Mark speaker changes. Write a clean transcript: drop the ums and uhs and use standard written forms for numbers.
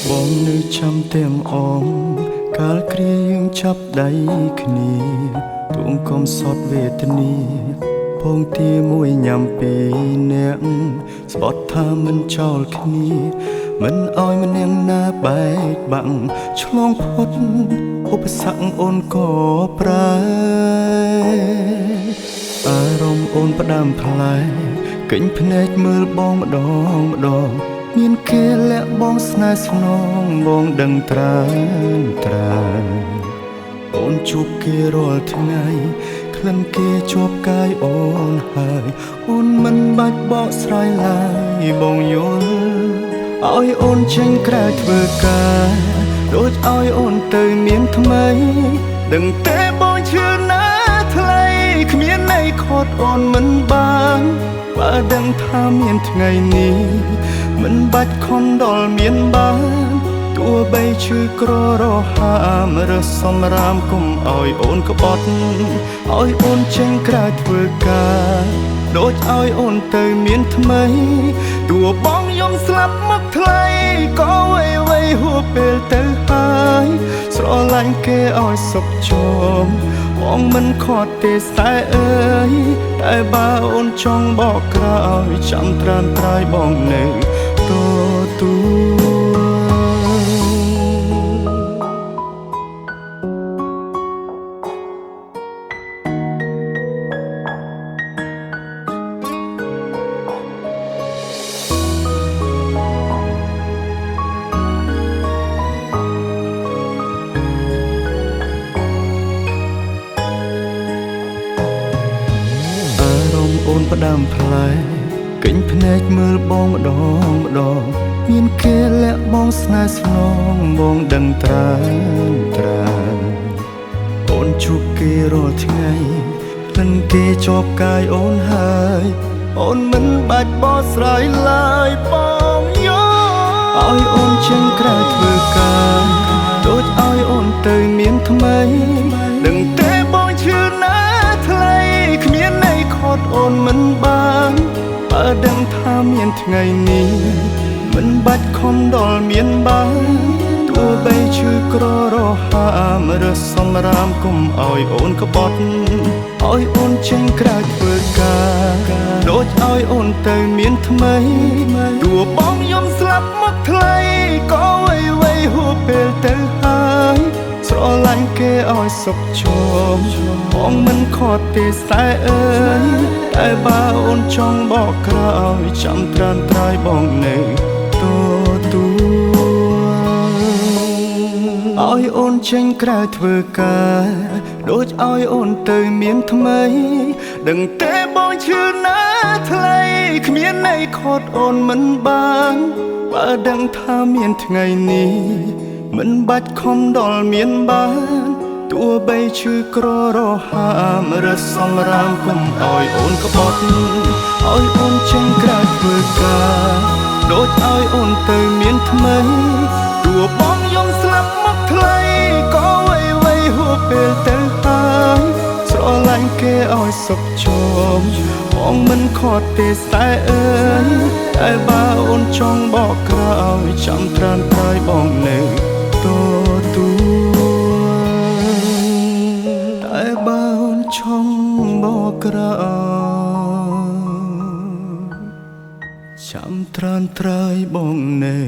Speaker 1: បងនៅចាំទាំងអងកាលគ្រាយើងចាប់ដៃគ្នាទួងកំសត់វេទនាពងទាមួយញ៉ាំពីរនាក់ស្បត់ថាមិនចោលគ្នាមិនអោយម្នាក់ណាបែកបាក់ឆ្លងផុតឧបសគ្គអូនក៏ប្រែអារម្មណ៍អូនផ្ដាំផ្លែកិញភ្នែកមើលបងម្ដងមានគេលាក់បងស្នេហ៍ស្នងបងដឹងត្រាអូនជួបគេរាល់ថ្ងៃក្លិនគេជាប់កាយអូនហើយអូនមិនបាច់បកស្រាយឡើយបងយល់ឲ្យអូនចេញក្រៅធ្វើការដូចឲ្យអូនទៅមានថ្មីដឹងទេបងឈឺណាស់ថ្លៃគ្មានន័យខត់អូនមិនបានបើដឹងថាមានថ្ងៃនេះមិនបាច់ខំដល់មានបានទោះបីឈឺក្ររហាមរើសសម្រាមគុំឲ្យអូនក្បត់ឲ្យអូនចេញក្រៅធ្វើការដូចឲ្យអូនទៅមានថ្មីទោះបងយំស្លាប់មកថ្លៃក៏វៃហួពេលទៅហើយស្រឡាញ់គេឲ្យសុខជមបងមិនខត់ទេស្តែអើយតែបើអូនចង់បកក្រោយចាំត្រានត្រាយបងនៅទទួលអូនផ្ដាំផ្លែកិញភ្នែកមើលបងម្ដងមានគេលាក់បងស្នេហ៍ស្នងបងដឹងត្រាអូនជួបគេរាល់ថ្ងៃក្លិនគេជាប់កាយអូនហើយអូនមិនបាច់បកស្រាយឡើយបងយោឲ្យអូនចេញក្រៅធ្វើការដូចឲ្យអូនទៅមានថ្មីដឹងទេបងឈឺណាស់ថ្លៃគ្មានន័យខត់អូនមិនបានបើដឹងថាមានថ្ងៃនេះមិនបាច់ខំដល់មានបានទោះបីឈឺក្ររហាមរើសសម្រាមគុំឲ្យអូនក្បត់ឲ្យអូនចេញក្រៅធ្វើការដូចឲ្យអូនទៅមានថ្មីទោះបងយំស្លាប់មកថ្លៃក៏វៃហួពេលទៅហើយស្រឡាញ់គេឲ្យសុខជមបងមិនខត់ទេស្តែអើយតែបើអូនចង់បកក្រោយចាំត្រានត្រាយបងនៅឲ្យអូនចេញក្រៅធ្វើការដូចឲ្យអូនទៅមានថ្មីដឹងទេបងឈឺណាស់ថ្លៃគ្មានន័យខត់អូនមិនបានបើដឹងថាមានថ្ងៃនេះមិនបាច់ខំដល់មានបានទោះបីឈឺក្ររហាមរើសសម្រាមគុំឲ្យអូនក្បត់ឲ្យអូនចេញក្រៅធ្វើការដូចឲ្យអូនទៅមានថ្មីទោះបងយំស្លាប់មកថ្លៃក៏វៃហួពេលទៅហើយស្រឡាញ់គេឲ្យសុខជមបងមិនខត់ទេស្តែអើយតែបើអូនចង់បកក្រោយចាំត្រានត្រាយបងនៅតែបើអូនចង់បកក្រោយចាំត្រានត្រាយបងនៅ